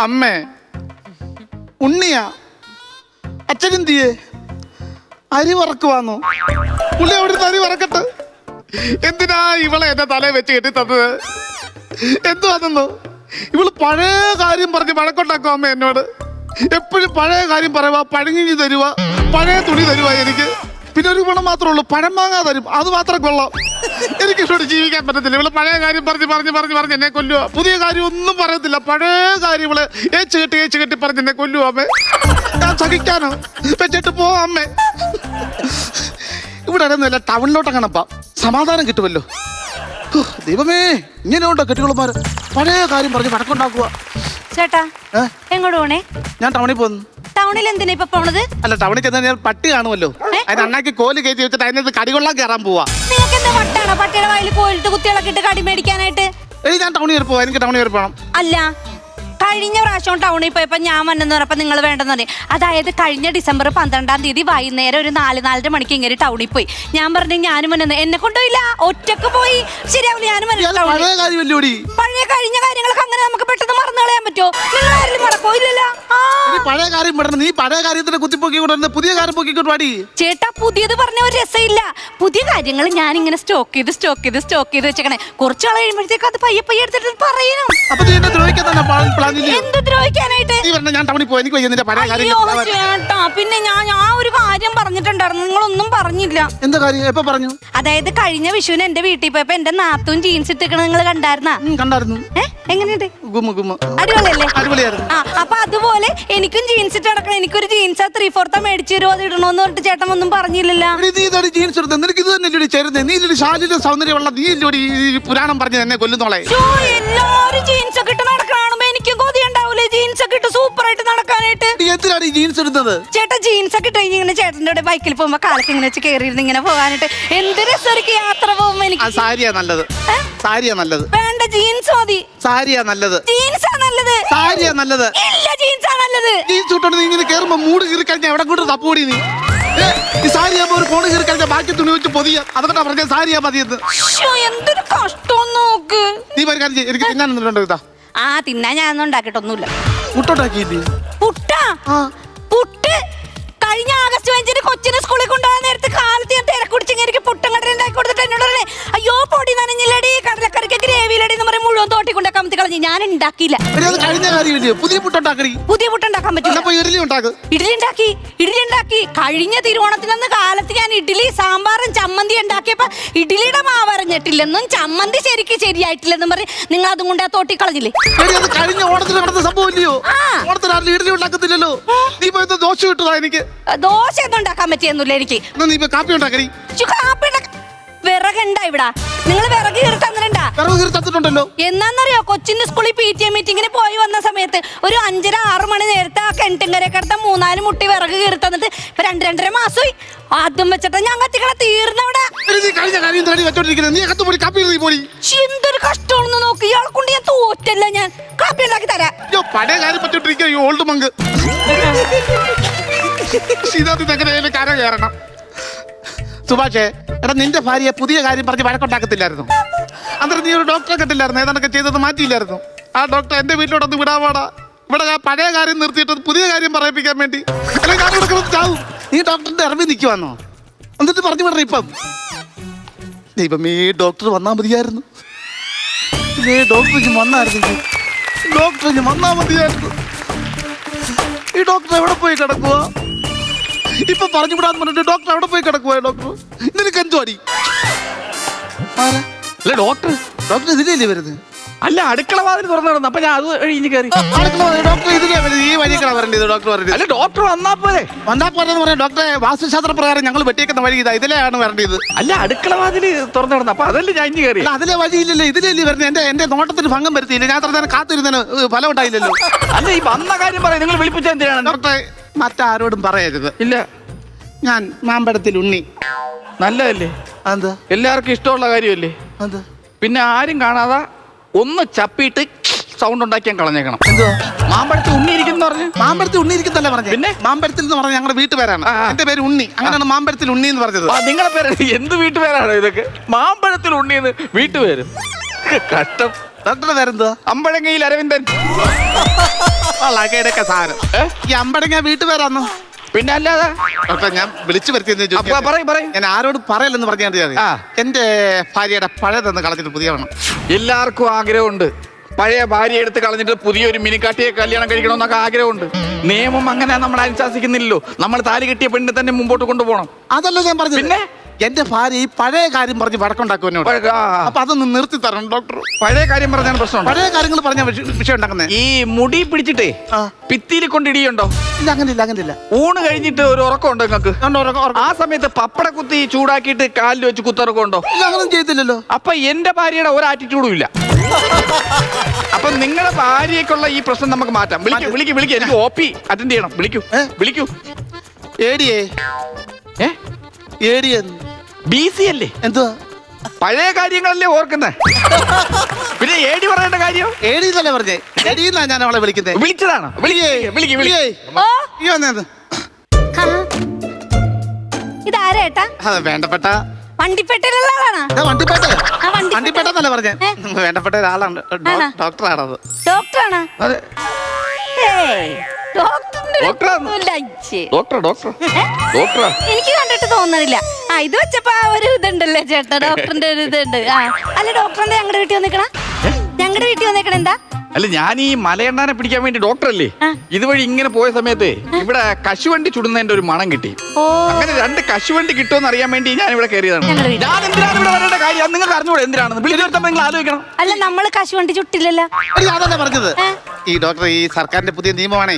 അമ്മേ, ഉണ്ണിയാ, അച്ഛനെന്തിയേ? അരി വറക്കുവാന്നോ? പുള്ളി അവിടെ അരി വറക്കട്ടെ. എന്തിനാ ഇവളെ എന്റെ തലയിൽ വെച്ച് കെട്ടി തന്നത്? എന്തുവാന്നോ? ഇവള് പഴയ കാര്യം പറഞ്ഞ് വഴക്കുണ്ടാക്കും അമ്മ എന്നോട്. എപ്പോഴും പഴയ കാര്യം പറയുക, പഴങ്ങി തരുക, പഴയ തുണി തരുക. എനിക്ക് പിന്നെ ഒരു ഗുണം മാത്രമേ ഉള്ളൂ, പഴം വാങ്ങാ തരും. അത് മാത്രം കൊള്ളാം. എനിക്ക് ഇഷ്ടോട് ജീവിക്കാൻ പറ്റത്തില്ല. ഇവള് പഴയ കാര്യം പറഞ്ഞ് എന്നെ കൊല്ലുക. പുതിയ കാര്യം ഒന്നും പറയത്തില്ല. പഴയ കാര്യം ഇവള് ഏച്ച് കെട്ടി പറഞ്ഞ് എന്നെ കൊല്ലുക അമ്മേ. ഞാൻ സഹിക്കാനോ? വെച്ചിട്ട് പോവാ അമ്മേ. ഇവിടെ ഇടന്നില്ല, ടൗണിലോട്ടങ്ങണപ്പാ സമാധാനം കിട്ടുമല്ലോ. ദൈവമേ, ഇങ്ങനെയുണ്ടോ കെട്ടികളുമാര്? പഴയ കാര്യം പറഞ്ഞ് വടക്കുണ്ടാക്കുക. ചേട്ടാ എങ്ങോട്ട് പോണേ? ഞാൻ ടൗണിൽ പോകുന്നു. ടൗണിൽ എന്തിനാ ഇപ്പൊ പോണത്? അല്ല, ടൗണിൽ ചെന്നാൽ ഞാൻ പട്ടി കാണുമല്ലോ, അതിന് അണ്ണാക്കി കോല് കയറ്റി വെച്ചിട്ട് അതിനകത്ത് കടികൊള്ളാൻ കയറാൻ പോവാ. നിങ്ങൾക്ക് എന്താ വട്ടാണോ പട്ടിയുടെ വായിൽ കോലിട്ട് കുത്തികളൊക്കെ ഇട്ട് കടി മേടിക്കാനായിട്ട്? ഞാൻ ടൗണിൽ വരെ പോവാ. എനിക്ക് ടൗണിൽ വരെ പോകണം. അല്ല, കഴിഞ്ഞ പ്രാവശ്യം ടൗണിൽ പോയപ്പോ ഞാൻ വന്നെന്ന് പറഞ്ഞപ്പോ നിങ്ങൾ വേണ്ടെന്ന് പറഞ്ഞു. അതായത് കഴിഞ്ഞ ഡിസംബർ 12-ാം തീയതി വൈകുന്നേരം ഒരു 4-4:30 മണിക്ക് ഇങ്ങനെ ടൗണിൽ പോയി. ഞാൻ പറഞ്ഞു ഞാനും വന്നെന്ന്. എന്നെ കൊണ്ടുപോയില്ല, ഒറ്റക്ക് പോയി. ശരിയാവില്ല, ഞാനും പഴയ കഴിഞ്ഞ കാര്യങ്ങളൊക്കെ അങ്ങനെ നമുക്ക് പെട്ടെന്ന് മറന്നു കളയാൻ പറ്റുമോ? നിങ്ങൾ ആരെങ്കിലും മറക്കോ? ഇല്ലല്ലോ. പഴയ കാര്യം പെട്ടെന്ന് നീ പഴയ കാര്യത്തിന് കുത്തിപ്പൊക്കിക്കൊണ്ടു പുതിയ കാര്യം പൊക്കിക്കൊണ്ട് പാടി. ചേട്ടാ, പുതിയത് പറഞ്ഞ ഒരു രസമില്ല. പുതിയ കാര്യങ്ങൾ ഞാൻ ഇങ്ങനെ സ്റ്റോക്ക് ചെയ്ത് വെച്ചേക്കണേ. കുറച്ച് നാൾ കഴിയുമ്പോഴത്തേക്ക് അത് പയ്യെ എടുത്തിട്ട് പറയണം. എന്ത് ദ്രോഹിക്കാനായിട്ട്? ഞാൻ ടൗണിൽ പോയി. എനിക്ക് ചേട്ടാ, പിന്നെ ഞാൻ ആ ഒരു കാര്യം പറഞ്ഞിട്ടുണ്ടായിരുന്നു, നിങ്ങളൊന്നും പറഞ്ഞില്ല. എന്താ കാര്യം? എപ്പോ പറഞ്ഞു? അതായത് കഴിഞ്ഞ വിഷുവിന് എന്റെ വീട്ടിൽ പോയപ്പോ എന്റെ നാത്തൂൻ ജീൻസ് ഇട്ടിക്കണ നിങ്ങൾ കണ്ടായിരുന്നാ? കണ്ടായിരുന്നു. എങ്ങനെയുണ്ട്? അടിപൊളിയല്ലേ? അപ്പൊ അതുപോലെ എനിക്കും ജീൻസ് ഇട്ട് നടക്കണം. എനിക്കൊരു ജീൻസ് 3/4 മേടിച്ചു തരുമോ, അത് ഇടണോന്ന് പറഞ്ഞിട്ട് ചേട്ടൻ ഒന്നും പറഞ്ഞില്ലല്ലോ. പുരാണം പറഞ്ഞ് എന്നെ കൊല്ലുന്നോളെ. എല്ലാരും ജീൻസ് ഒക്കെ ഇട്ട് നടക്കണോ? എനിക്കും കൊതി ഉണ്ടാവൂലേ ജീൻസ് ഒക്കെ ഇട്ട് സൂപ്പർ ആയിട്ട് നടക്കാനായിട്ട്? എന്തിനാണ് ഈ ജീൻസ് ഇടുന്നത്? ചേട്ടാ, ജീൻസ് ഒക്കെ ഇട്ട് ഇങ്ങനെ ചേട്ടൻ്റെ കൂടെ ബൈക്കിൽ പോകുമ്പോ കാലത്ത് ഇങ്ങനെ വെച്ച് കയറിയിരുന്ന് ഇങ്ങനെ പോകാനായിട്ട് എന്ത് രസമായിരിക്കും യാത്ര പോകുമ്പോ. എനിക്ക് സാരിയാ നല്ലത്. സാരിയാ നല്ലത്. വേണ്ട, ജീൻസ് മതി. സാരിയാ നല്ലത്. ജീൻസാ നല്ലത്. സാരിയാ നല്ലത്. ഇല്ല, ജീൻസാ നല്ലത്. ജീൻസ് ഇട്ടോണ്ട് നീ ഇങ്ങനെ കേറുമ്പോ മൂട് കീറി കഴിഞ്ഞാൽ എവിടെ കൊണ്ട് തപ്പൂടി നീ? ഈ സാരിയാകുമ്പോ ഒരു കോണ് കീറി കഴിഞ്ഞാൽ ബാക്കി തുണി വെച്ച് പൊതിയ. അതൊക്കെ പറഞ്ഞ സാരിയാ മതിയെന്ന്. എന്തൊരു കഷ്ടം നോക്ക്. നീ പരിക്കാരം ചെയ്യും. എനിക്ക് തിന്നാനൊന്നുണ്ടോ? ഇതാ തിന്നാൻ ഞാനൊന്നും ഉണ്ടാക്കിയിട്ടൊന്നുമില്ല. പുട്ടുണ്ടാക്കിയില്ലേ? പുട്ട് കഴിഞ്ഞ ആഗസ്റ്റ് 5-ന് കൊച്ചിനെ സ്കൂളിൽ കൊണ്ടുപോകാൻ നേരത്തെ കാലത്ത് ഞാൻ തിരക്കുടിച്ച് എനിക്ക് പുട്ടും കടല ഉണ്ടാക്കി കൊടുത്തിട്ട് എന്നോട് പറഞ്ഞേ, അയ്യോ പൊടി നനഞ്ഞില്ലടി, കടലക്കറിക്ക് ഗ്രേവിയിലടി എന്ന് പറയും. മുഴുവൻ തോട്ടി കൊണ്ട് കമത്തി കളഞ്ഞ്. ഞാൻ ഉണ്ടാക്കിയില്ല. പുതിയ പുട്ടുണ്ടാക്കാൻ പറ്റില്ല. ഇഡ്ഡലി ഉണ്ടാക്കി. കഴിഞ്ഞ തിരുവോണത്തിനന്ന് കാലത്ത് ഞാൻ ഇഡ്ഡലി സാമ്പാറും ചമ്മന്തി ഉണ്ടാക്കിയപ്പോ ഇഡ്ഡലിയുടെ മാവരഞ്ഞിട്ടില്ലെന്നും ചമ്മന്തി ശരിയായിട്ടില്ലെന്നും പറയും. നിങ്ങൾ അതും കൊണ്ട് ആ തോട്ടി കളഞ്ഞില്ലേ? കഴിഞ്ഞ ഓണത്തിന് നടന്ന സംഭവം ഇല്ലയോ? ഓണത്തിന് ഇഡ്ഡലി ഉണ്ടാക്കത്തില്ലല്ലോ. നീ പോയത് ദോശ കിട്ടുക. എനിക്ക് ദോശ ഒന്നും ഉണ്ടാക്കാൻ പറ്റിയൊന്നുമില്ല. എനിക്ക് കാപ്പി ഉണ്ടാക്കി. വിറകുണ്ടാ ഇവിടെ? നിങ്ങൾ വിറക് കീറി തന്നിട്ടുണ്ടോ? എന്നാന്നറിയോ, കൊച്ചിന്റെ സ്കൂളിൽ PTA മീറ്റിങ്ങിന് പോയി വന്ന സമയത്ത് ഒരു 5-6 മണി നേരത്തെ ആ കിണറ്റിൻകരയൊക്കെ എടുത്ത 3-4 മുട്ടി വിറക് കീറി തന്നിട്ട് 2-2.5 മാസമായി. അതും വെച്ചിട്ട് ഞാൻ കത്തിക്കണ തീർന്നവിടെ. എന്തൊരു കഷ്ടമാണെന്ന് നോക്കി. ഇയാളെ കൊണ്ട് ഞാൻ തോറ്റല്ല. ഞാൻ കാപ്പി ഉണ്ടാക്കി തരാം. സുഭാഷേ, എടാ, നിന്റെ ഭാര്യ പുതിയ കാര്യം പറഞ്ഞ് വഴക്കുണ്ടാക്കത്തില്ലായിരുന്നു? അന്നേരം നീ ഒരു ഡോക്ടറെ കെട്ടില്ലായിരുന്നു? ഏതാണ്ടൊക്കെ ചെയ്തത് മാറ്റിയില്ലായിരുന്നു? ആ ഡോക്ടർ എന്റെ വീട്ടിലോട്ടൊന്ന് വിടാപാടാ. ഇവിടെ പഴയ കാര്യം നിർത്തിയിട്ട് പുതിയ കാര്യം പറയിപ്പിക്കാൻ വേണ്ടി. അല്ലെങ്കിൽ ഞാൻ ഇവിടെ ചാവും. നീ ഡോക്ടറിന്റെ ഇറങ്ങി നിൽക്കുവാന്നോ? എന്നിട്ട് പറഞ്ഞു വിടണം ഇപ്പം. ദൈവമേ, ഡോക്ടർ വന്നാ മതിയായിരുന്നു. ഡോക്ടർ വന്നാ മതിയായിരുന്നു. ഈ ഡോക്ടർ എവിടെ പോയി കിടക്കുക? ഇപ്പൊ പറഞ്ഞു വിടാന്ന് പറഞ്ഞിട്ട് ഡോക്ടർ അവിടെ പോയി കിടക്കുവാ. ഡോക്ടർ നിനക്ക് എന്തോ അടി? അല്ല, ഡോക്ടർ ഇതിലല്ലേ വരുന്നത്? അല്ല, അടുക്കള വാതിൽ തുറന്നു കിടന്നു. അപ്പൊ ഞാൻ അത് കഴിഞ്ഞ് കയറി. ഡോക്ടർ ഇതിലേ വരുന്നത്. ഈ വഴിയൊക്കെയാണ് വരേണ്ടത്. ഡോക്ടർ പറഞ്ഞത്. അല്ല, ഡോക്ടർ വന്നാ പോരെ പറയാം. ഡോക്ടറെ വാസ്തുശാസ്ത്ര പ്രകാരം ഞങ്ങൾ വെട്ടിയേക്കുന്ന വഴി ഇതാ, ഇതിലെയാണ് വരേണ്ടത്. അല്ല, അടുക്കള വാതിൽ തുറന്നു കിടന്നു. അപ്പൊ അതല്ലേ ഞാൻ ഇഞ്ഞ് കയറി. അതിലെ വഴിയില്ലല്ലോ, ഇതിലല്ലേ വരുന്നത്. എന്റെ നോട്ടത്തിന് ഭംഗം വരുത്തിയില്ല. ഞാൻ അത്ര നേരം കാത്തിരുന്നതിന് ഫലം ഉണ്ടായില്ലല്ലോ. അല്ല, ഈ വന്ന കാര്യം പറയാം. നിങ്ങൾ വിളിപ്പിച്ച എന്തിനാണ്? ഡോക്ടറെ, മറ്റാരോടും പറയരുത്. ഇല്ല, ഞാൻ മാമ്പഴത്തിൽ ഉണ്ണി. നല്ലതല്ലേ? എന്താ? എല്ലാവർക്കും ഇഷ്ടമുള്ള കാര്യമല്ലേ? എന്താ? പിന്നെ ആരും കാണാതെ ഒന്ന് ചപ്പിയിട്ട് സൗണ്ട് ഉണ്ടാക്കിയാൻ കളഞ്ഞേക്കണം. എന്തുവാ? മാമ്പഴത്തിൽ ഉണ്ണി ഇരിക്കുന്നു പറഞ്ഞു. മാമ്പഴത്തിൽ ഉണ്ണി ഇരിക്കുന്നല്ല പറഞ്ഞു. പിന്നെ മാമ്പഴത്തിൽ എന്ന് പറഞ്ഞ ഞങ്ങളുടെ വീട്ടുപേരാണ്. എന്റെ പേര് ഉണ്ണി. അങ്ങനെയാണ് മാമ്പഴത്തിൽ ഉണ്ണി എന്ന് പറഞ്ഞത്. നിങ്ങളുടെ പേര് എന്ത് വീട്ടുപേരാണോ ഇതൊക്കെ? മാമ്പഴത്തിൽ ഉണ്ണി എന്ന് വീട്ടുപേര്. കഷ്ടം. ഡോക്ടറുടെ പേരെന്തുവാ? അമ്പഴങ്ങയിൽ അരവിന്ദൻ. വളകേടൊക്കെ സാധനം ഈ അമ്പടങ്ങ വീട്ടുപേരാന്നോ? പിന്നെ അല്ലാതെ ഡോക്ടർ ഞാൻ വിളിച്ചു വരുത്തിയെന്ന് അപ്പൊ പറയും ഞാൻ ആരോട് പറയല്ലെന്ന് പറഞ്ഞാൽ ആ. എന്റെ ഭാര്യയുടെ പഴയതെന്ന് കളഞ്ഞിട്ട് പുതിയ വേണം. എല്ലാവർക്കും ആഗ്രഹമുണ്ട്. പഴയ ഭാര്യ എടുത്ത് കളഞ്ഞിട്ട് പുതിയൊരു മിനിക്കാട്ടിയെ കല്യാണം കഴിക്കണമെന്നൊക്കെ ആഗ്രഹമുണ്ട്. നിയമം അങ്ങനെ നമ്മൾ അനുശാസിക്കുന്നില്ലല്ലോ. നമ്മൾ താലി കെട്ടിയ പെണ്ണിനെ തന്നെ മുമ്പോട്ട് കൊണ്ടുപോകണം. അതല്ല ഞാൻ പറഞ്ഞത്. പിന്നെ എന്റെ ഭാര്യ ഈ പഴയ കാര്യം പറഞ്ഞ് വടക്കുണ്ടാക്കും എന്നോട്. അപ്പൊ അതൊന്ന് നിർത്തി തരണം ഡോക്ടർ. പഴയ കാര്യം പറഞ്ഞാൽ പ്രശ്നമുണ്ട്. പഴയ കാര്യങ്ങൾ പറഞ്ഞ വിഷയം ഉണ്ടാക്കുന്നേ. ഈ മുടി പിടിച്ചിട്ടേ ഭിത്തിയിൽ കൊണ്ടിടിയുണ്ടോ? ഇല്ല, അങ്ങനെയില്ല. ഊണ് കഴിഞ്ഞിട്ട് ഒരു ഉറക്കമുണ്ടോ നിങ്ങൾക്ക്? ആ സമയത്ത് പപ്പട കുത്തി ചൂടാക്കിയിട്ട് കാലിൽ വെച്ച് കുത്തിറക്കമുണ്ടോ? ഇല്ല, അങ്ങനൊന്നും ചെയ്തില്ലല്ലോ. അപ്പൊ എന്റെ ഭാര്യയുടെ ഒരു ആറ്റിറ്റ്യൂഡും ഇല്ല. അപ്പൊ നിങ്ങളുടെ ഭാര്യയ്ക്കുള്ള ഈ പ്രശ്നം നമുക്ക് മാറ്റാം. വിളിക്കൂ എനിക്ക് OP അറ്റൻഡ് ചെയ്യണം. വിളിക്കൂ BC അല്ലേ? എന്തുവാ പഴയ കാര്യങ്ങളല്ലേ ഓർക്കുന്നേ? പിന്നെ AD പറയേണ്ട കാര്യം ഏടിന്നല്ലേ പറഞ്ഞേ? ഏടിന്നാ ഞാൻ അവളെ വിളിക്കുന്നത്. വിളിച്ചതാണ്. ഓ ഈ വന്നത് ആ. ഇതാരേട്ടാ? വേണ്ടപ്പെട്ട വണ്ടിപ്പെട്ടിലുള്ള ആളാണോ? വണ്ടിപ്പേട്ട ആ, വണ്ടിപ്പേട്ട. വണ്ടിപ്പേട്ടെന്നല്ലേ പറഞ്ഞേ? വേണ്ടപ്പെട്ട ഒരാളാണ്. ആണോ? ഡോക്ടറാണത്. ഡോക്ടറാണോ? അതെ. ഏയ്, ഡോക്ടറിന്റെ ഒരു ഡോക്ടറാണ്. ഒന്നുമില്ല, ഇച്ചി. ഡോക്ടറാ. എനിക്ക് കണ്ടിട്ട് തോന്നണില്ല. ആ, ഇത് വെച്ചപ്പോ ആ ഒരു ഇതുണ്ടല്ലേ ചേട്ടാ, ഡോക്ടറിന്റെ ഒരു ഇതുണ്ട്. ആ, അല്ല ഡോക്ടറിന്റെ ഞങ്ങളുടെ വീട്ടിൽ വന്നിക്കണ? ഞങ്ങളുടെ വീട്ടിൽ വന്നിക്കണ എന്താ? അല്ല, ഞാൻ ഈ മലയണ്ണാനെ പിടിക്കാൻ വേണ്ടി ഡോക്ടറല്ലേ ഇതുവഴി ഇങ്ങനെ പോയ സമയത്ത് ഇവിടെ കശുവണ്ടി ചുടുന്നതിന്റെ ഒരു മണം കിട്ടി. ഓ, അങ്ങനെ 2 കശുവണ്ടി കിട്ടുമെന്ന് അറിയാൻ വേണ്ടി ഞാൻ ഇവിടെ കയറിയതാണ്. ഞങ്ങളുടെ വീട്ടിൽ. ഞാൻ എന്തിനാണ് ഇവിടെ വരേണ്ട കാര്യം? അത് നിങ്ങൾക്ക് അറിഞ്ഞൂടെ എന്തിനാണെന്ന്? വിളിച്ചു വരുത്തുമ്പോൾ നിങ്ങൾ ആലോചിക്കണം. അല്ല നമ്മള് കശുവണ്ടി ചുട്ടില്ലല്ലോ. അതല്ലേ പറഞ്ഞത്. ഈ ഡോക്ടർ ഈ സർക്കാരിന്റെ പുതിയ നിയമമാണേ,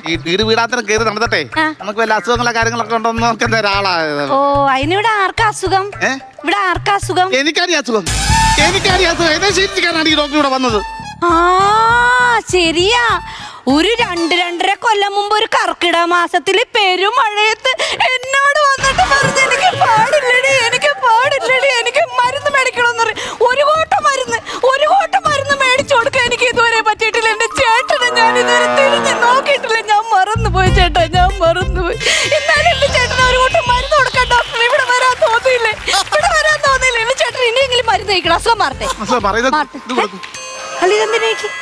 ഈ വീടാന്തരം കയറി നടന്നിട്ടെ നമുക്ക് വല്ല അസുഖങ്ങളോ കാര്യങ്ങളൊക്കെ ഉണ്ടോ എന്ന് നോക്കുന്ന ഒരാളാണ്. ഓ, അതിനിവിടെ ആർക്കാ അസുഖം? ഇവിടെ ആർക്കാ അസുഖം? എനിക്കറിയാം അസുഖം. എന്നെ ശീലിക്കാനാണ് ഈ ഡോക്ടർ ഇവിടെ വന്നത്. ആ, ശരിയാ. ഒരു 2-2.5 കൊല്ലം മുമ്പ് ഒരു കർക്കിടക മാസത്തില് പെരുമഴയത്ത് എന്നോട് വന്നിട്ട് പറഞ്ഞു എനിക്ക് പാടില്ലടി എനിക്ക് മരുന്ന് മേടിക്കണമെന്ന് പറയും. ഒരു കോട്ട മരുന്ന് മേടിച്ചു കൊടുക്കാൻ എനിക്ക് ഇതുവരെ പറ്റിയിട്ടില്ല. എന്റെ ചേട്ടനെ ഞാൻ ഇതുവരെ തിരിഞ്ഞ് നോക്കിയിട്ടില്ല. ഞാൻ മറന്നുപോയി ചേട്ടാ, എന്നാലും എന്റെ ചേട്ടന് ഒരു കൂട്ടം മരുന്ന് കൊടുക്കാൻ ഡോക്ടർ ഇവിടെ വരാൻ തോന്നിയില്ലേ? എന്റെ ചേട്ടൻ ഇനിയെങ്കിലും മരുന്ന് കഴിക്കണം. അസുഖം മാറട്ടെ.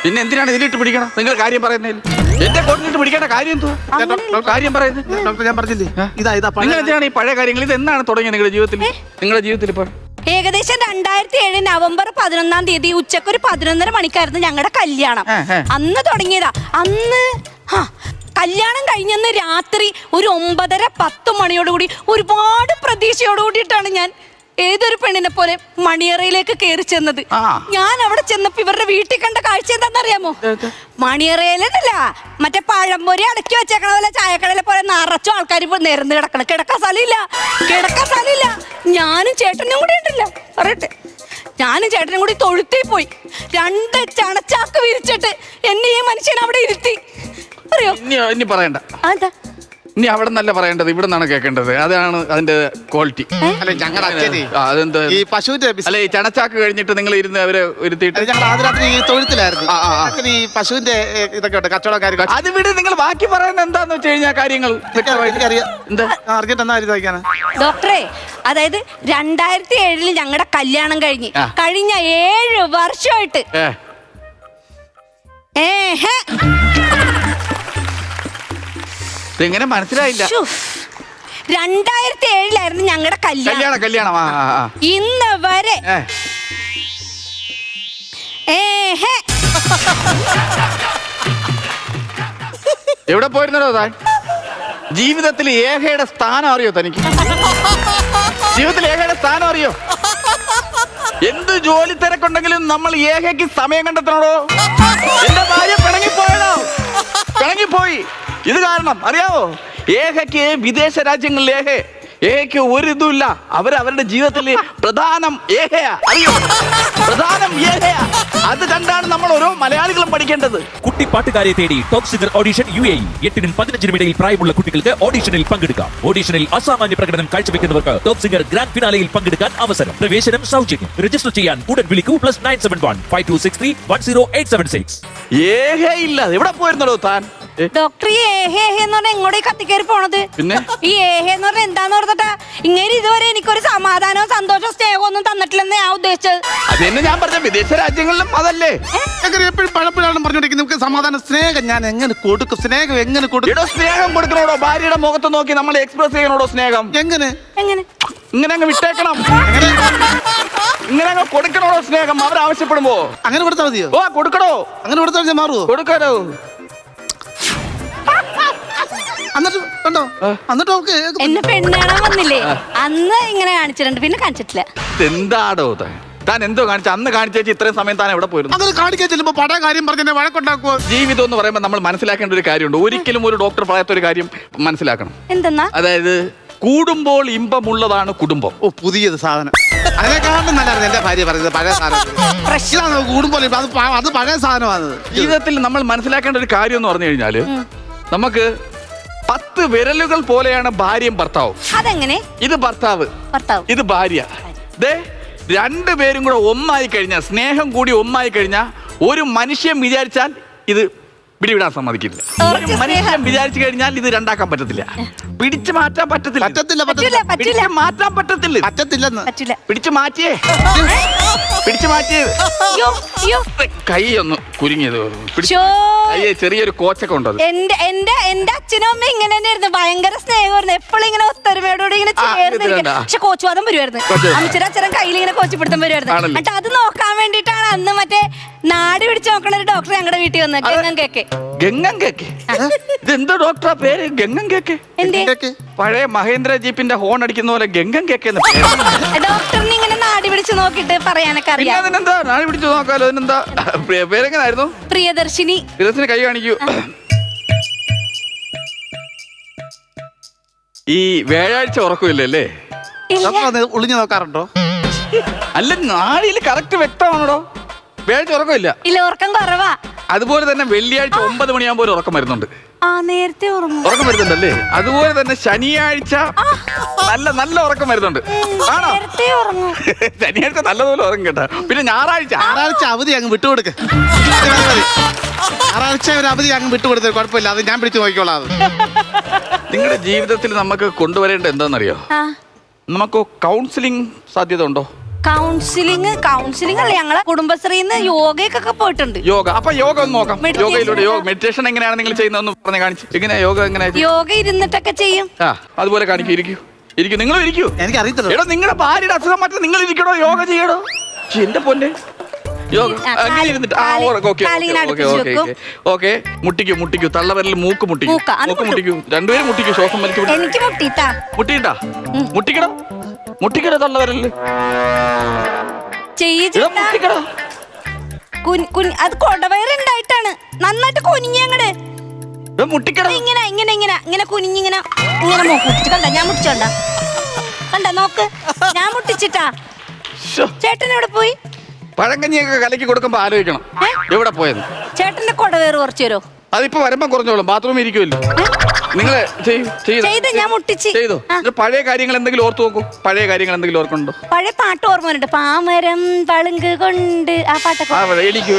പിന്നെ എന്തിനാണ് ഇതിലിട്ട് പിടിക്കണം? നിങ്ങൾ കാര്യം പറയുന്നതിൽ എന്റെ കൊണ്ടിട്ട് പിടിക്കേണ്ട കാര്യം എന്തോ? കാര്യം പറയുന്നത് ഡോക്ടർ ഞാൻ പറഞ്ഞില്ലേ, ഇതാ നിങ്ങൾ എന്തിനാണ് ഈ പഴയ കാര്യങ്ങൾ? ഇത് എന്നാണ് തുടങ്ങിയത് നിങ്ങളുടെ ജീവിതത്തിൽ ഇപ്പോൾ? ഏകദേശം 2007 നവംബർ 11-ാം തീയതി ഉച്ചക്ക് ഒരു 11:30 മണിക്കായിരുന്നു ഞങ്ങളുടെ കല്യാണം. അന്ന് തുടങ്ങിയതാ. അന്ന് കല്യാണം കഴിഞ്ഞന്ന് രാത്രി ഒരു 9:30-10 മണിയോടുകൂടി ഒരുപാട് പ്രതീക്ഷയോടുകൂടിയിട്ടാണ് ഞാൻ ഏതൊരു പെണ്ണിനെ പോലെ മണിയറയിലേക്ക് കയറി ചെന്നത്. ഞാൻ അവിടെ ചെന്നപ്പോ ഇവരുടെ വീട്ടിൽ കണ്ട കാഴ്ച എന്താണെന്നറിയാമോ? മണിയറയിലല്ല, മറ്റേ പഴംപൊരി അടക്കി വെച്ചേക്കണ പോലെ ചായക്കടയിലെ പോലെ നിറച്ചും ആൾക്കാർ ഇപ്പൊ നിരന്ന് കിടക്കണം. കിടക്കാൻ സ്ഥലമില്ല. ഞാനും ചേട്ടനും കൂടി ഉണ്ടല്ല പറയട്ടെ. ഞാനും ചേട്ടനും കൂടി തൊഴുത്തിൽ പോയി 2 ചണച്ചാക്ക് വിരിച്ചിട്ട് എന്നെ ഈ മനുഷ്യൻ അവിടെ ഇരുത്തി. അറിയോ? ഇനി പറയണ്ട. അതാ ഇനി അവിടെ നല്ല പറയേണ്ടത്, ഇവിടെ നിന്നാണ് കേൾക്കേണ്ടത്. അതാണ് അതിന്റെ ക്വാളിറ്റി. അല്ലെ ഞങ്ങളുടെ അച്ഛനെ അതെന്താ ഈ പശുവിന്റെ അല്ലെ ഈ ചണച്ചാക്ക് കഴിഞ്ഞിട്ട് നിങ്ങൾ ഇരുന്ന് അവരെ ഇരുത്തിയിട്ട് ഞങ്ങൾ ആദ്യ രാത്രി ഈ തൊഴുത്തിലായിരുന്നു. ഈ പശുവിന്റെ ഇതൊക്കെ ഉണ്ട്, കച്ചവടക്കാർ. അത് വിട്. നിങ്ങൾ ബാക്കി പറയുന്നത് എന്താന്ന് വെച്ച് കഴിഞ്ഞാൽ കാര്യങ്ങൾ അറിഞ്ഞിട്ട് എന്നാ ചോദിക്കാനാ ഡോക്ടറെ? അതായത് 2007 ഞങ്ങളുടെ കല്യാണം കഴിഞ്ഞ് 7 വർഷമായിട്ട് എങ്ങനെ മനസ്സിലായില്ല? 2007 ഞങ്ങളുടെ കല്യാണം. ഇന്ന് വരെ എവിടെ പോയിരുന്നോ താൻ? ജീവിതത്തിൽ ഏഹയുടെ സ്ഥാനം അറിയോ തനിക്ക്? ജീവിതത്തിൽ ഏഹയുടെ സ്ഥാനം അറിയോ? എന്ത് ജോലി തിരക്കുണ്ടെങ്കിലും നമ്മൾ ഏഹയ്ക്ക് സമയം കണ്ടെത്തണോ? എന്റെ ഭാര്യ പിണങ്ങിപ്പോയി. ഇത് കാരണം അറിയാവോ? ഏഹയ്ക്ക് വിദേശ രാജ്യങ്ങളിൽ ഏഹയ്ക്ക് ഒരു ഇതുമില്ല. അവരുടെ ജീവിതത്തിൽ പ്രധാനം ഏഹയാ. അറിയോ? പ്രധാനം ഏഹയാ. അത് കണ്ടാണ് നമ്മൾ ഓരോ മലയാളികളും പഠിക്കേണ്ടത്. കുട്ടി പാട്ടുകാരെ തേടി ടോപ്പ് സിംഗർ ഓഡിഷൻ UAE. 8-നും 15-നും ഇടയിൽ പ്രായമുള്ള കുട്ടികൾക്ക് ഓഡിഷനിൽ പങ്കെടുക്കാം. ഓഡിഷനിൽ അസാമാന്യ പ്രകടനം കാഴ്ചവെക്കുന്നവർക്ക് ടോപ്പ് സിംഗർ ഗ്രാൻഡ് ഫിനാലയിൽ പങ്കെടുക്കാൻ അവസരം. പ്രവേശനം സൗജന്യം. രജിസ്റ്റർ ചെയ്യാൻ ഉടൻ വിളിക്കൂ. +971 5263 10876. ഏഹയില്ല. എവിടെ പോയിരുന്നോ താൻ? ഡോക്ടർ ഈ ഏഹേ എന്ന് പറഞ്ഞാൽ എങ്ങോട്ടേ കത്തിക്കേറി പോണത്? പിന്നെ? ഈ ഏഹേ എന്ന് പറഞ്ഞാൽ എന്താന്ന് ഓർത്തിട്ടാ ഇങ്ങനെ ഇതുവരെ എനിക്കൊരു സമാധാനവും സന്തോഷവും സ്നേഹവും ഒന്നും തന്നിട്ടില്ലെന്ന് ഞാൻ ഉദ്ദേശിച്ചത്. അത് തന്നെ ഞാൻ പറഞ്ഞ വിദേശ രാജ്യങ്ങളിലും അതല്ലേ. എപ്പോഴും പഴപ്പോഴാണ് പറഞ്ഞോണ്ടിരിക്കുന്നത് നമുക്ക് സമാധാനം സ്നേഹം ഞാൻ എങ്ങനെ കൊടുക്കും? സ്നേഹം എങ്ങനെ കൊടുക്കും? എടോ സ്നേഹം കൊടുക്കണോടോ, ഭാര്യയുടെ മുഖത്ത് നോക്കി നമ്മൾ എക്സ്പ്രസ് ചെയ്യണോടോ സ്നേഹം. എങ്ങനെ എങ്ങനെ ഇങ്ങനെ അങ്ങ് വിട്ടേക്കണം, ഇങ്ങനെ അങ്ങ് കൊടുക്കണോടോ സ്നേഹം. അവരാവശ്യപ്പെടുമ്പോ അങ്ങനെ കൊടുത്താൽ മതിയോ? ഓ കൊടുക്കണോ, അങ്ങനെ കൊടുത്താൽ ഞാൻ മാറുമോ? കൊടുക്കാനോ. എന്നിട്ട് കണ്ടോ, എന്നിട്ട് ഓക്കെ എന്നെ പെണ്ണാണാൻ വന്നില്ലേ അന്ന് ഇങ്ങനെ കാണിച്ചിട്ടുണ്ട്, പിന്നെ കാണിച്ചിട്ടില്ല. എന്താടോ താൻ എന്തോ കാണിച്ച? അന്ന് കാണിച്ചേച്ച് ഇത്രയും സമയം താൻ എവിടെ പോയിരുന്നു? അങ്ങനെ കാണിക്കാൻ ചെല്ലുമ്പോ പട കാര്യം പറഞ്ഞ വഴക്കുണ്ടാക്കുവോ? ജീവിതം എന്ന് പറയുമ്പോൾ നമ്മൾ മനസ്സിലാക്കേണ്ട ഒരു കാര്യമുണ്ട്. ഒരിക്കലും ഒരു ഡോക്ടർ പറയാത്ത ഒരു കാര്യം മനസ്സിലാക്കണം. എന്തെന്നാ? അതായത് കൂടുമ്പോൾ ഇമ്പമുള്ളതാണ് കുടുംബം. ഓ പുതിയത് സാധനം, അതിനെക്കാളും നല്ലതാണ് എന്റെ ഭാര്യ പറയുന്നത്. പഴയ സാധനം കൂടുമ്പോൾ അത് പഴയ സാധനമാണ്. ജീവിതത്തിൽ നമ്മൾ മനസ്സിലാക്കേണ്ട ഒരു കാര്യം എന്ന് പറഞ്ഞു കഴിഞ്ഞാല് നമുക്ക് 10 വിരലുകൾ പോലെയാണ് ഭാര്യയും ഭർത്താവും. അതെങ്ങനെ? ഇത് ഭർത്താവ്, ഇത് ഭാര്യ. ദേ രണ്ടുപേരും കൂടെ ഒന്നായി കഴിഞ്ഞാൽ, സ്നേഹം കൂടി ഒന്നായി കഴിഞ്ഞാൽ ഒരു മനുഷ്യൻ വിചാരിച്ചാൽ ഇത് പിടിവിടാൻ സമ്മതിക്കില്ല. ഒരു മനുഷ്യൻ വിചാരിച്ചു കഴിഞ്ഞാൽ ഇത് രണ്ടാക്കാൻ പറ്റത്തില്ല, പിടിച്ചു മാറ്റാൻ പറ്റത്തില്ല. പിടിച്ചു മാറ്റാൻ പറ്റത്തില്ല. പിടിച്ചു മാറ്റിയേ, പിടിച്ചു മാറ്റിയത്. കൈ ഒന്ന് കുരുങ്ങിയത്, കയ്യെ ചെറിയൊരു കോച്ചൊക്കെ ഉണ്ടത്. എന്റെ അച്ഛനും അമ്മ ഇങ്ങനെ തന്നെയായിരുന്നു, ഭയങ്കര സ്നേഹമായിരുന്നു. എപ്പോഴും ഇങ്ങനെ ഒത്തൊരുമയോടുകൂടി ഇങ്ങനെ ചേർന്നിരിക്കും. പക്ഷെ കോച്ചുവാദം വരുമായിരുന്നു, അമ്മച്ചിയുടെ അച്ഛനും കയ്യിൽ ഇങ്ങനെ കോച്ചിപ്പിടുത്തം വരുമായിരുന്നു. എന്നിട്ട് അത് നോക്കാൻ വേണ്ടിയിട്ടാണ് അന്ന് മറ്റേ നാട് പിടിച്ച് നോക്കണ ഒരു ഡോക്ടർ ഞങ്ങളുടെ വീട്ടിൽ വന്നത്. ഗംഗം കേക്ക്. ഇതെന്തോ ഡോക്ടറാ പേര്? ഗംഗം കേക്ക്. പഴയ മഹേന്ദ്ര ജീപ്പിന്റെ ഹോൺ അടിക്കുന്ന പോലെ ഗംഗം കേക്ക്. ഡോക്ടറിന് ഇങ്ങനെ നാടി പിടിച്ച് നോക്കിട്ട് പറയാനൊക്കെ അറിയാം. അതിനെന്താ നാടി പിടിച്ച് നോക്കാലോ. അതിനെന്താ പേരെങ്ങനായിരുന്നു? പ്രിയദർശിനി. പ്രിയദർശിനി കൈ കാണിക്കൂ. ഈ വ്യാഴാഴ്ച ഉറക്കമില്ലല്ലേ? ഒളിഞ്ഞു നോക്കാറുണ്ടോ? അല്ല, നാടിയിൽ കറക്റ്റ് വ്യക്തമാണോ? വ്യാഴാഴ്ച ഉറക്കമില്ല. ഇല്ല, ഉറക്കം കുറവാ. അതുപോലെ തന്നെ വെള്ളിയാഴ്ച 9 മണിയാകുമ്പോൾ ഒരു ഉറക്കം വരുന്നുണ്ട്. നേരത്തെ ഉറക്കം വരുന്നുണ്ടല്ലേ? അതുപോലെ തന്നെ ശനിയാഴ്ച നല്ല ഉറക്കം വരുന്നുണ്ട്. ആണോ? ശനിയാഴ്ച നല്ലതുപോലെ ഉറക്കം കേട്ടാ. പിന്നെ ഞായറാഴ്ച അവധി അങ്ങ് വിട്ടുകൊടുക്ക. ഞായറാഴ്ച ഒരു അവധി അങ്ങ് വിട്ടുകൊടുത്തത് കുഴപ്പമില്ല, അത് ഞാൻ പിടിച്ചു നോക്കിക്കോളാം. നിങ്ങളുടെ ജീവിതത്തിൽ നമുക്ക് കൊണ്ടുവരേണ്ട എന്താണെന്നറിയോ? നമുക്ക് കൗൺസിലിംഗ് സാധ്യത ഉണ്ടോ? കൗൺസിലിംഗ് അല്ല, ഞങ്ങളെ കുടുംബശ്രീന്ന് യോഗയൊക്കെ പോയിട്ടുണ്ട്. യോഗ, അപ്പൊ യോഗ ഒന്ന് നോക്കാം. യോഗയിലൂടെ മെഡിറ്റേഷൻ എങ്ങനെയാണ് നിങ്ങൾ ചെയ്യുന്നതെന്ന് പറഞ്ഞ് കാണിച്ചു. എങ്ങനെയാ യോഗ? എങ്ങനെയാ യോഗ? ഇരുന്നിട്ടൊക്കെ ചെയ്യും. അതുപോലെ കാണിക്കൂ. ഇരിക്കൂ, നിങ്ങൾ ഇരിക്കൂ. എനിക്ക് അറിയത്തില്ല. എടോ, നിങ്ങളുടെ ഭാര്യയുടെ അസുഖം മാറ്റാൻ നിങ്ങൾ ഇരിക്കണോ? യോഗ ചെയ്യണോ? എന്റെ പൊന്നെ, യോഗ അങ്ങനെ ഇരുന്നിട്ട്. ഓക്കെ. മുട്ടിക്കൂ. തള്ളവരൽ മൂക്ക് മുട്ടിക്കൂ. രണ്ടുപേരും മുട്ടിക്കൂ. ശ്വാസം വലിച്ചു. മുട്ടിയിട്ടാ? മുട്ടിക്കടോ തള്ളവരല്. അത് കൊടവയറുണ്ടായിട്ടാണ് നന്നായിട്ട് കുനിഞ്ഞങ്ങട് മുട്ടിക്കടോ. ഇങ്ങനെ കുനിഞ്ഞിങ്ങനെ മുട്ടിച്ച് കണ്ട. ഞാൻ മുട്ടിച്ചോണ്ട കണ്ട, നോക്ക്, ഞാൻ മുട്ടിച്ചിട്ടാ. ചേട്ടൻ എവിടെ പോയി? പഴങ്കഞ്ഞിയൊക്കെ കലക്കി കൊടുക്കുമ്പോ ആലോചിക്കണം എവിടെ പോയത്. ചേട്ടന്റെ കൊടവേറ് കുറച്ചു തരോ? അതിപ്പോ വരുമ്പോ കുറഞ്ഞോളും. ബാത്റൂമിൽ ഇരിക്കുമല്ലോ. നിങ്ങള് ഞാൻ മുട്ടിച്ച് ചെയ്തോ? പഴയ കാര്യങ്ങൾ എന്തെങ്കിലും ഓർത്തു നോക്കൂ. പഴയ കാര്യങ്ങൾ എന്തെങ്കിലും ഓർക്കുന്നുണ്ടോ? പഴയ പാട്ട് ഓർമ്മയുണ്ട്. പാമരം പളുങ്ക് കൊണ്ട് ആ പാട്ടൊക്കെ. എണീക്കൂ.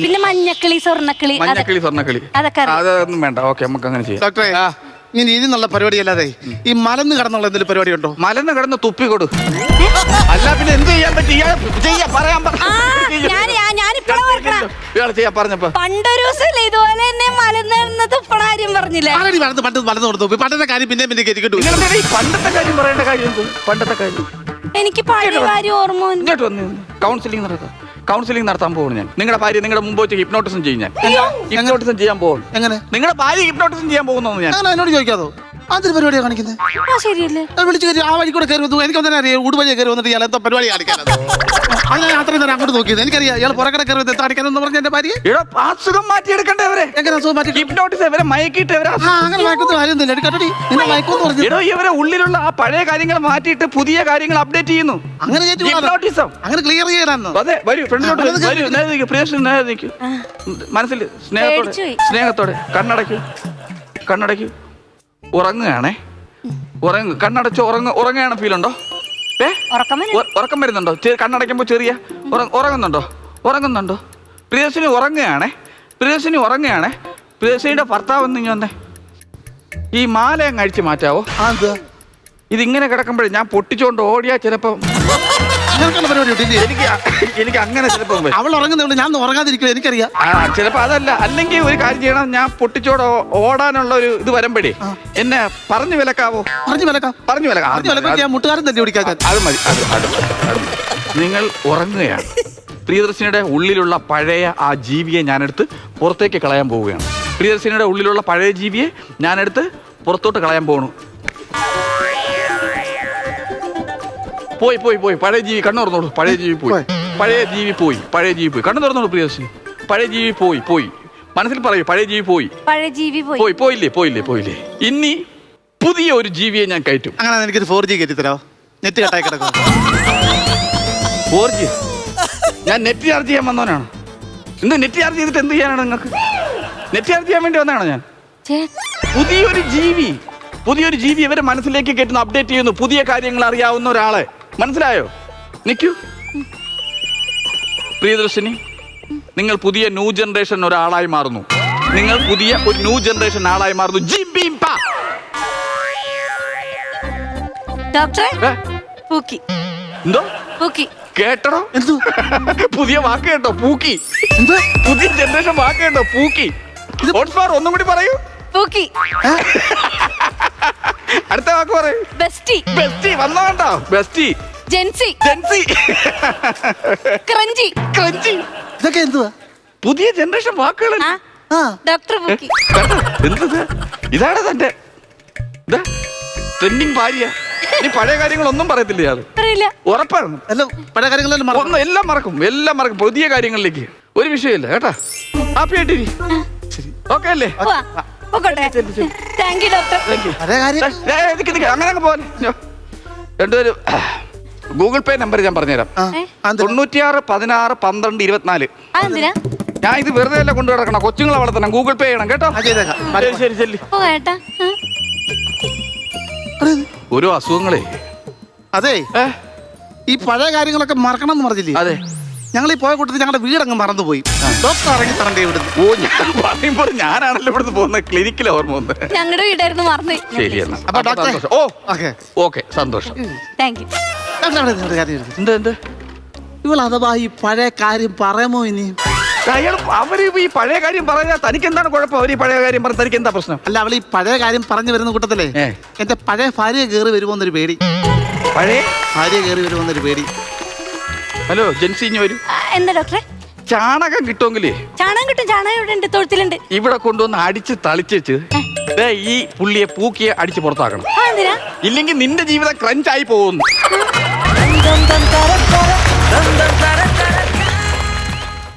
പിന്നെ മഞ്ഞക്കിളി സ്വർണ്ണക്കിളി. അതൊക്കെ അതൊന്നും വേണ്ട. ഓക്കെ, നമുക്ക് അങ്ങനെ ചെയ്യാം. ഡോക്ടറെ, ഇനി ഇതിനുള്ള പരിപാടി അല്ലാതെ ഈ മലന്ന് കടന്നുള്ള എന്തെങ്കിലും പരിപാടി ഉണ്ടോ? മലന്ന് കിടന്ന് തുപ്പിക്കൊടു. അല്ല പിന്നെ എന്ത് ചെയ്യാൻ പറ്റും? പറയാൻ പറഞ്ഞപ്പോ പണ്ടൊരു ദിവസം ഇതുപോലെ തന്നെ മലന്ന് തുപ്പണ കാര്യം പറഞ്ഞില്ലേ? പണ്ടത്തെ കാര്യം പിന്നെ പണ്ടത്തെ കാര്യം പറയേണ്ട കാര്യം. പണ്ടത്തെ കാര്യം എനിക്ക് പഴയ കാര്യം ഓർമ്മ. ഇങ്ങോട്ട് വന്നു. കൗൺസിലിംഗ് നടത്താൻ പോകുന്നു ഞാൻ. നിങ്ങളുടെ ഭാര്യ നിങ്ങളുടെ മുമ്പ് വെച്ച് ഹിപ്നോട്ടിസം ചെയ്യും. ഞാൻ ഹിപ്നോട്ടിസം ചെയ്യാൻ പോകുന്നു. എങ്ങനെ? നിങ്ങളുടെ ഭാര്യ ഹിപ്നോട്ടിസം ചെയ്യാൻ പോകുന്നു. ഞാൻ എന്നോട് ചോദിക്കാതോ? അതൊരു പരിപാടിയാണ് കാണിക്കുന്നത്. ശരിയല്ലേ? വിളിച്ചു കയറി ആ വഴി കൂടെ കയറി വന്നു. എനിക്കൊന്നും അറിയാം. ഊടുവഴിയെ കയറി വന്നിട്ട് ഇയാൾ എന്തോ പരിപാടി കാണിക്കാനത്. അത് ഞാൻ അത്രയും നേരം അങ്ങോട്ട് നോക്കിയത്. എനിക്കറിയാം ഇയാൾ പുറകെ കയറി വന്ന് കാണിക്കാനെന്ന് പറഞ്ഞ എന്റെ ഭാര്യ അസുഖം മാറ്റിയെടുക്കണ്ടേ? അവരെ എങ്ങനെ അസുഖം മാറ്റി? ഹിപ്നോട്ടിസം ഇവരെ മയക്കിയിട്ട് അങ്ങനെ മയക്കുന്ന കാര്യമൊന്നുമില്ല. എടുക്കട്ടെ, നിന്നെ മയക്കുമെന്ന് പറഞ്ഞു. ഇവരെ ഉള്ളിലുള്ള ആ പഴയ കാര്യങ്ങൾ മാറ്റിയിട്ട് പുതിയ കാര്യങ്ങൾ അപ്ഡേറ്റ് ചെയ്യുന്നു. അങ്ങനെ അങ്ങനെ ക്ലിയർ ചെയ്യാനാണ്. അതെ, വരൂ ഫ്രണ്ടിലോട്ട് വരൂ. മനസ്സിൽ സ്നേഹത്തോടെ കണ്ണടയ്ക്കൂ. ഉറങ്ങുകയാണേ. കണ്ണടച്ച് ഉറങ്ങുകയാണ്. ഫീലുണ്ടോ? ഉറക്കം വരുന്നുണ്ടോ? കണ്ണടയ്ക്കുമ്പോ ചെറിയ ഉറങ്ങുന്നുണ്ടോ? പ്രിയദർശിനി ഉറങ്ങുകയാണേ. പ്രിയദർശിനിയുടെ ഭർത്താവ് ഒന്നിങ്ങി വന്നേ. ഈ മാല അങ്ങ് അഴിച്ച് മാറ്റാവോ? എന്താ ഇതിങ്ങനെ കിടക്കുമ്പോഴേ ഞാൻ പൊട്ടിച്ചോണ്ട് ഓടിയാ ചിലപ്പോ നിനക്കുള്ള പരിപാടി ഉണ്ട് ഇല്ലേ? എനിക്ക് അങ്ങനെ ചിലപ്പോ വരും. അവൾ ഉറങ്ങുന്നുണ്ട്, ഞാൻ ഉറങ്ങാതിരിക്കുക, എനിക്കറിയാം. ചിലപ്പോ അതല്ല, അല്ലെങ്കിൽ ഒരു കാര്യം ചെയ്യണം, ഞാൻ പൊട്ടിച്ചോട് ഓടാനുള്ള ഒരു ഇത് വരുമ്പോഴേ എന്നെ പറഞ്ഞു വിലക്കാവോ? പറഞ്ഞു വിലക്കാം. പറഞ്ഞു വിലക്കാം. ഞാൻ മുട്ടുകാരൻ തന്നെ ഓടിക്കാൻ. അത് മതി. നിങ്ങൾ ഉറങ്ങുകയാണ്. പ്രിയദർശിനിയുടെ ഉള്ളിലുള്ള പഴയ ആ ജീവിയെ ഞാനെടുത്ത് പുറത്തേക്ക് കളയാൻ പോവുകയാണ്. പ്രിയദർശിനിയുടെ ഉള്ളിലുള്ള പഴയ ജീവിയെ ഞാനെടുത്ത് പുറത്തോട്ട് കളയാൻ പോകണു. പോയി പോയി പോയി പഴയ ജീവി കണ്ണു തുറന്നോളൂ. പഴയ ജീവി പോയി. പഴയ ജീവി പോയി. പഴയ ജീവി പോയി. കണ്ണു തുറന്നോളൂ പ്രിയദർശിനി. പഴയ ജീവി പോയി. പോയി മനസ്സിൽ പറയൂ, പഴയ ജീവി പോയി. പഴയ ജീവി പോയി. പോയില്ലേ. ഇനി പുതിയ ഒരു ജീവിയെ ഞാൻ കയറ്റും. അങ്ങനെ എനിക്കൊരു 4G കയറ്റി തരാമോ? നെറ്റ് കട്ടായി കിടക്കും. 4G? ഞാൻ നെറ്റ് ചാർജ് ചെയ്യാൻ വന്നവനാണ്. എന്ത് നെറ്റ് ചാർജ് ചെയ്തിട്ട് എന്ത് ചെയ്യാനാണ് നിങ്ങൾക്ക്? നെറ്റ് ചാർജ് ചെയ്യാൻ വേണ്ടി വന്നതാണോ ഞാൻ? പുതിയൊരു ജീവി ഇവരെ മനസ്സിലേക്ക് കയറ്റുന്നു, അപ്ഡേറ്റ് ചെയ്യുന്നു, പുതിയ കാര്യങ്ങൾ അറിയാവുന്ന ഒരാളെ. മനസ്സിലായോ? നിൽക്കൂ. പ്രിയദർശിനി, നിങ്ങൾ പുതിയ ന്യൂ ജനറേഷൻ ഒരാളായി മാറുന്നു. നിങ്ങൾ പുതിയ ഒരു ന്യൂ ജനറേഷൻ ആളായി മാറുന്നു. ഡോക്ടറെ പൂക്കി. എന്തോ പൂക്കി കേട്ടോ? എന്തോ പുതിയ വാക്ക് കേട്ടോ? പൂക്കി. എന്തോ പുതിയ ജനറേഷൻ വാക്ക് കേട്ടോ? പൂക്കി. ഒന്നും കൂടി പറയൂ. പൂക്കി. അടുത്ത വാക്ക് പറയൂ. ബെസ്റ്റി. ബെസ്റ്റി വന്നോ? കണ്ടോ? ബെസ്റ്റി. ജെൻസി. ക്രഞ്ചി. ഇതൊക്കെ എന്തുവാ? പുതിയ ജനറേഷൻ വാക്കുകൾ. ഡോക്ടർ പൂക്കി. എന്തത്? ഇതാണ് തന്റെ ട്രെൻഡിങ് ഭാര്യ. നീ പഴയ കാര്യങ്ങളൊന്നും പറയത്തില്ല ഇയാള്. അറിയില്ല. ഉറപ്പാണ്. എല്ലാം പഴയ കാര്യങ്ങളെല്ലാം ഒന്നും എല്ലാം മറക്കും. പുതിയ കാര്യങ്ങളിലേക്ക് ഒരു വിഷയമില്ല കേട്ടാ. ഹാപ്പി ആയിട്ടിരി. ഓക്കെ അല്ലേ? Thank you doctor. പഴയ കാര്യം അങ്ങനെ അങ്ങ് പോലെ രണ്ടുപേരും ഗൂഗിൾ പേ നമ്പർ ഞാൻ പറഞ്ഞുതരാം. 96 16 12 24. അതെന്തിനാ? ഞാൻ ഇത് വെറുതെ അല്ല കൊണ്ടു കിടക്കണം. കൊച്ചുങ്ങളെ വളർത്തണം. ഗൂഗിൾ പേ ചെയ്യണം കേട്ടോ. ശരി. ഏട്ടാ ഓരോ അസുഖങ്ങളെ. അതെ, ഈ പഴയ കാര്യങ്ങളൊക്കെ മറക്കണം എന്ന് പറഞ്ഞില്ലേ? അതെ. ഞങ്ങൾ ഈ പോയ കൂട്ടത്തിൽ ഞങ്ങളുടെ വീടങ്ങ് മറന്നുപോയി. ഡോക്ടർ ഇറങ്ങി തരണ്ടേ ഇവിടുന്ന്? ഓ, ഞാൻ പറയുമ്പോൾ ഞാനാണല്ലോ ഇവിടുന്ന് പോകുന്നത്. ക്ലിനിക്കിൽ ഓർമ്മ വന്നത്. ഞങ്ങളുടെ വീടായിരുന്നു മറന്നു. ശരി എന്നാ. അപ്പൊ ഡോക്ടറെ ഓക്കെ സന്തോഷം. Thank you. എന്ത് ഇവൾ അഥവാ ഈ പഴയ കാര്യം പറയാമോ ഇനി? അവര് ഈ പഴയ കാര്യം പറഞ്ഞാൽ തനിക്ക് എന്താണ് കുഴപ്പം? അവര് ഈ പഴയ കാര്യം പറഞ്ഞാൽ തനിക്ക് എന്താ പ്രശ്നം? അല്ല, അവൾ ഈ പഴയ കാര്യം പറഞ്ഞു വരുന്ന കൂട്ടത്തിലേ എന്റെ പഴയ ഭാര്യ കയറി വരുമോന്നൊരു പേടി. പഴയ ഭാര്യ കയറി വരുമോന്നൊരു പേടി. ഹലോ ജെൻസി, ഇഞ്ഞ് വരൂ. എന്താ ഡോക്ടറെ? ചാണകം കിട്ടുമെങ്കിലേ? ചാണകം കിട്ടും. ചാണകം ഇവിടെ ഉണ്ട്, തൊഴുത്തിലുണ്ട്. ഇവിടെ കൊണ്ടുവന്ന് അടിച്ച് തളിച്ച് ഈ പുള്ളിയെ പൂക്കിയെ അടിച്ച് പുറത്താക്കണം. എന്തിനാ? ഇല്ലെങ്കിൽ നിന്റെ ജീവിതം ക്രഞ്ചായി പോകുന്നു.